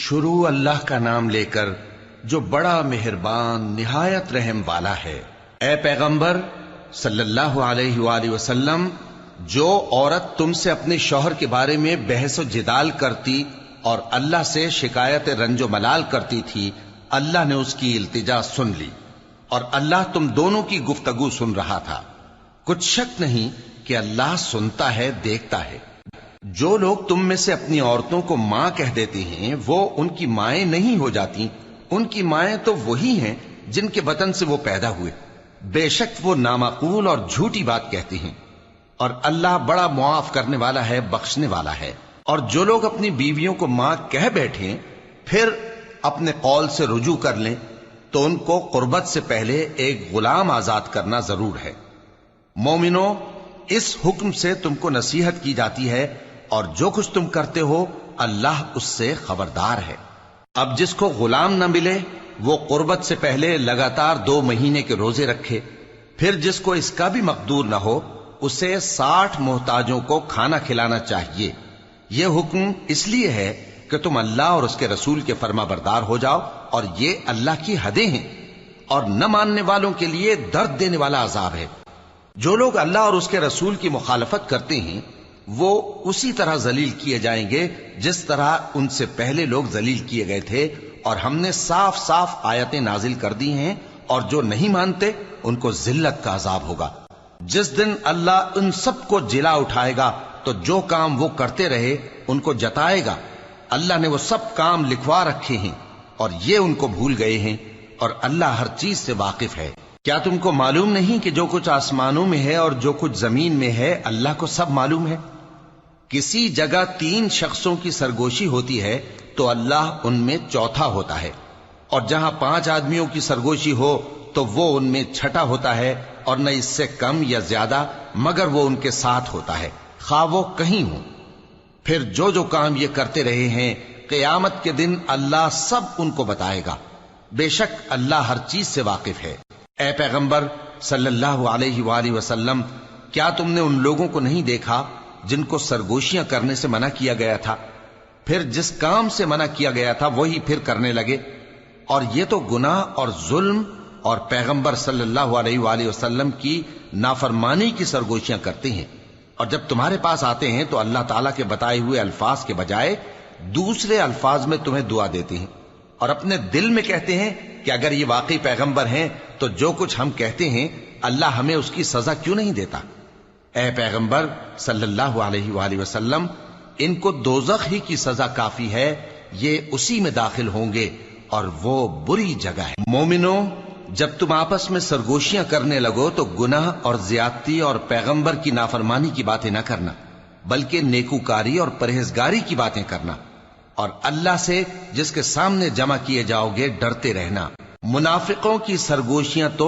شروع اللہ کا نام لے کر جو بڑا مہربان نہایت رحم والا ہے۔ اے پیغمبر صلی اللہ علیہ وآلہ وسلم، جو عورت تم سے اپنے شوہر کے بارے میں بحث و جدال کرتی اور اللہ سے شکایت رنج و ملال کرتی تھی، اللہ نے اس کی التجا سن لی اور اللہ تم دونوں کی گفتگو سن رہا تھا۔ کچھ شک نہیں کہ اللہ سنتا ہے، دیکھتا ہے۔ جو لوگ تم میں سے اپنی عورتوں کو ماں کہہ دیتے ہیں وہ ان کی مائیں نہیں ہو جاتی، ان کی مائیں تو وہی ہیں جن کے بطن سے وہ پیدا ہوئے۔ بے شک وہ نامعقول اور جھوٹی بات کہتی ہیں، اور اللہ بڑا معاف کرنے والا ہے، بخشنے والا ہے۔ اور جو لوگ اپنی بیویوں کو ماں کہہ بیٹھیں پھر اپنے قول سے رجوع کر لیں تو ان کو قربت سے پہلے ایک غلام آزاد کرنا ضرور ہے۔ مومنو، اس حکم سے تم کو نصیحت کی جاتی ہے اور جو کچھ تم کرتے ہو اللہ اس سے خبردار ہے۔ اب جس کو غلام نہ ملے وہ قربت سے پہلے لگاتار 2 مہینے کے روزے رکھے، پھر جس کو اس کا بھی مقدور نہ ہو اسے 60 محتاجوں کو کھانا کھلانا چاہیے۔ یہ حکم اس لیے ہے کہ تم اللہ اور اس کے رسول کے فرما بردار ہو جاؤ، اور یہ اللہ کی حدیں ہیں، اور نہ ماننے والوں کے لیے درد دینے والا عذاب ہے۔ جو لوگ اللہ اور اس کے رسول کی مخالفت کرتے ہیں وہ اسی طرح ذلیل کیے جائیں گے جس طرح ان سے پہلے لوگ ذلیل کیے گئے تھے، اور ہم نے صاف صاف آیتیں نازل کر دی ہیں، اور جو نہیں مانتے ان کو ذلت کا عذاب ہوگا۔ جس دن اللہ ان سب کو جلا اٹھائے گا تو جو کام وہ کرتے رہے ان کو جتائے گا۔ اللہ نے وہ سب کام لکھوا رکھے ہیں اور یہ ان کو بھول گئے ہیں، اور اللہ ہر چیز سے واقف ہے۔ کیا تم کو معلوم نہیں کہ جو کچھ آسمانوں میں ہے اور جو کچھ زمین میں ہے اللہ کو سب معلوم ہے؟ کسی جگہ 3 شخصوں کی سرگوشی ہوتی ہے تو اللہ ان میں چوتھا ہوتا ہے، اور جہاں 5 آدمیوں کی سرگوشی ہو تو وہ ان میں چھٹا ہوتا ہے، اور نہ اس سے کم یا زیادہ مگر وہ ان کے ساتھ ہوتا ہے، خواہ وہ کہیں ہوں۔ پھر جو جو کام یہ کرتے رہے ہیں قیامت کے دن اللہ سب ان کو بتائے گا۔ بے شک اللہ ہر چیز سے واقف ہے۔ اے پیغمبر صلی اللہ علیہ وآلہ وسلم، کیا تم نے ان لوگوں کو نہیں دیکھا جن کو سرگوشیاں کرنے سے منع کیا گیا تھا، پھر جس کام سے منع کیا گیا تھا وہی پھر کرنے لگے؟ اور یہ تو گناہ اور ظلم اور پیغمبر صلی اللہ علیہ وآلہ وسلم کی نافرمانی کی سرگوشیاں کرتے ہیں، اور جب تمہارے پاس آتے ہیں تو اللہ تعالیٰ کے بتائے ہوئے الفاظ کے بجائے دوسرے الفاظ میں تمہیں دعا دیتے ہیں، اور اپنے دل میں کہتے ہیں کہ اگر یہ واقعی پیغمبر ہیں تو جو کچھ ہم کہتے ہیں اللہ ہمیں اس کی سزا کیوں نہیں دیتا؟ اے پیغمبر صلی اللہ علیہ وآلہ وسلم، ان کو دوزخ ہی کی سزا کافی ہے، یہ اسی میں داخل ہوں گے اور وہ بری جگہ ہے۔ مومنو، جب تم آپس میں سرگوشیاں کرنے لگو تو گناہ اور زیادتی اور پیغمبر کی نافرمانی کی باتیں نہ کرنا، بلکہ نیکوکاری اور پرہیزگاری کی باتیں کرنا، اور اللہ سے جس کے سامنے جمع کیے جاؤ گے ڈرتے رہنا۔ منافقوں کی سرگوشیاں تو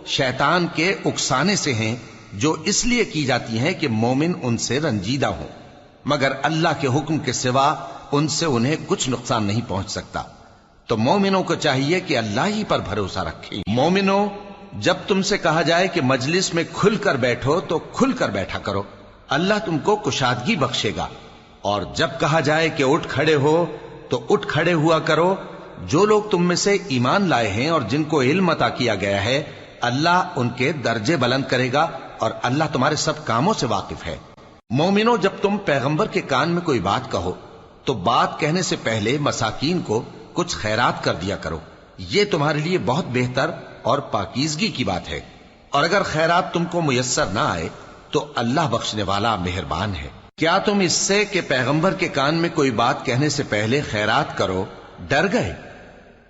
شیطان کے اکسانے سے ہیں جو اس لیے کی جاتی ہیں کہ مومن ان سے رنجیدہ ہوں، مگر اللہ کے حکم کے سوا ان سے انہیں کچھ نقصان نہیں پہنچ سکتا۔ تو مومنوں کو چاہیے کہ اللہ ہی پر بھروسہ رکھیں۔ مومنوں، جب تم سے کہا جائے کہ مجلس میں کھل کر بیٹھو تو کھل کر بیٹھا کرو، اللہ تم کو کشادگی بخشے گا، اور جب کہا جائے کہ اٹھ کھڑے ہو تو اٹھ کھڑے ہوا کرو۔ جو لوگ تم میں سے ایمان لائے ہیں اور جن کو علم عطا کیا گیا ہے اللہ ان کے درجے بلند کرے گا، اور اللہ تمہارے سب کاموں سے واقف ہے۔ مومنو، جب تم پیغمبر کے کان میں کوئی بات کہو تو بات کہنے سے پہلے مساکین کو کچھ خیرات کر دیا کرو، یہ تمہارے لیے بہت بہتر اور پاکیزگی کی بات ہے، اور اگر خیرات تم کو میسر نہ آئے تو اللہ بخشنے والا مہربان ہے۔ کیا تم اس سے کہ پیغمبر کے کان میں کوئی بات کہنے سے پہلے خیرات کرو ڈر گئے؟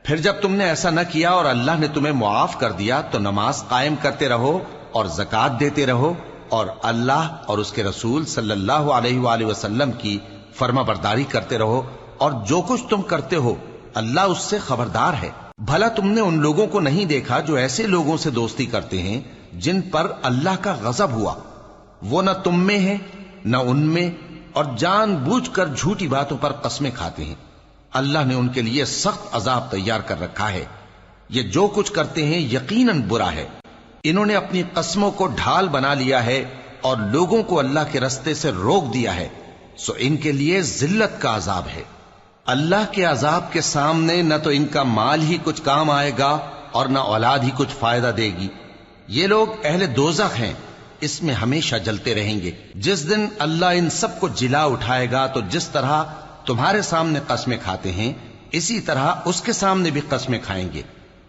پھر جب تم نے ایسا نہ کیا اور اللہ نے تمہیں معاف کر دیا تو نماز قائم کرتے رہو اور زکوٰۃ دیتے رہو، اور اللہ اور اس کے رسول صلی اللہ علیہ وآلہ وسلم کی فرما برداری کرتے رہو، اور جو کچھ تم کرتے ہو اللہ اس سے خبردار ہے۔ بھلا تم نے ان لوگوں کو نہیں دیکھا جو ایسے لوگوں سے دوستی کرتے ہیں جن پر اللہ کا غضب ہوا؟ وہ نہ تم میں ہے نہ ان میں، اور جان بوجھ کر جھوٹی باتوں پر قسمیں کھاتے ہیں۔ اللہ نے ان کے لیے سخت عذاب تیار کر رکھا ہے۔ یہ جو کچھ کرتے ہیں یقیناً برا ہے۔ انہوں نے اپنی قسموں کو ڈھال بنا لیا ہے اور لوگوں کو اللہ کے رستے سے روک دیا ہے، سو ان کے لیے ذلت کا عذاب ہے۔ اللہ کے عذاب کے سامنے نہ تو ان کا مال ہی کچھ کام آئے گا اور نہ اولاد ہی کچھ فائدہ دے گی۔ یہ لوگ اہل دوزخ ہیں، اس میں ہمیشہ جلتے رہیں گے۔ جس دن اللہ ان سب کو جلا اٹھائے گا تو جس طرح تمہارے سامنے قسمیں کھاتے ہیں اسی طرح اس کے سامنے بھی قسمیں کھائیں گے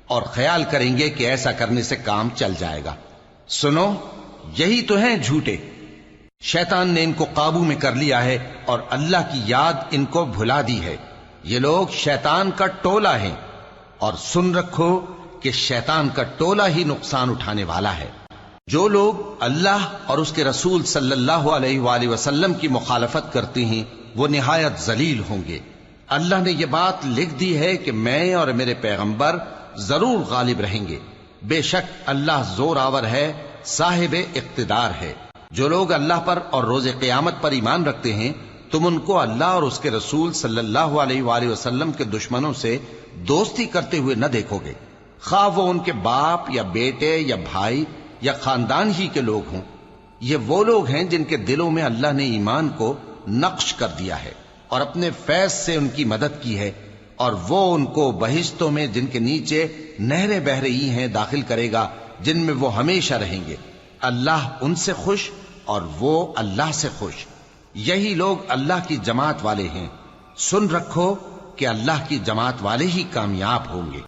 اور خیال کریں گے کہ ایسا کرنے سے کام چل جائے گا۔ سنو، یہی تو ہیں جھوٹے۔ شیطان نے ان کو قابو میں کر لیا ہے اور اللہ کی یاد ان کو بھلا دی ہے۔ یہ لوگ شیطان کا ٹولہ ہیں، اور سن رکھو کہ شیطان کا ٹولہ ہی نقصان اٹھانے والا ہے۔ جو لوگ اللہ اور اس کے رسول صلی اللہ علیہ وآلہ وسلم کی مخالفت کرتے ہیں وہ نہایت ذلیل ہوں گے۔ اللہ نے یہ بات لکھ دی ہے کہ میں اور میرے پیغمبر ضرور غالب رہیں گے۔ بے شک اللہ زور آور ہے، صاحب اقتدار ہے۔ جو لوگ اللہ پر اور روز قیامت پر ایمان رکھتے ہیں تم ان کو اللہ اور اس کے رسول صلی اللہ علیہ وآلہ وسلم کے دشمنوں سے دوستی کرتے ہوئے نہ دیکھو گے، خواہ وہ ان کے باپ یا بیٹے یا بھائی یا خاندان ہی کے لوگ ہوں۔ یہ وہ لوگ ہیں جن کے دلوں میں اللہ نے ایمان کو نقش کر دیا ہے اور اپنے فیض سے ان کی مدد کی ہے، اور وہ ان کو بہشتوں میں جن کے نیچے نہریں بہہ رہی ہیں داخل کرے گا، جن میں وہ ہمیشہ رہیں گے۔ اللہ ان سے خوش اور وہ اللہ سے خوش۔ یہی لوگ اللہ کی جماعت والے ہیں۔ سن رکھو کہ اللہ کی جماعت والے ہی کامیاب ہوں گے۔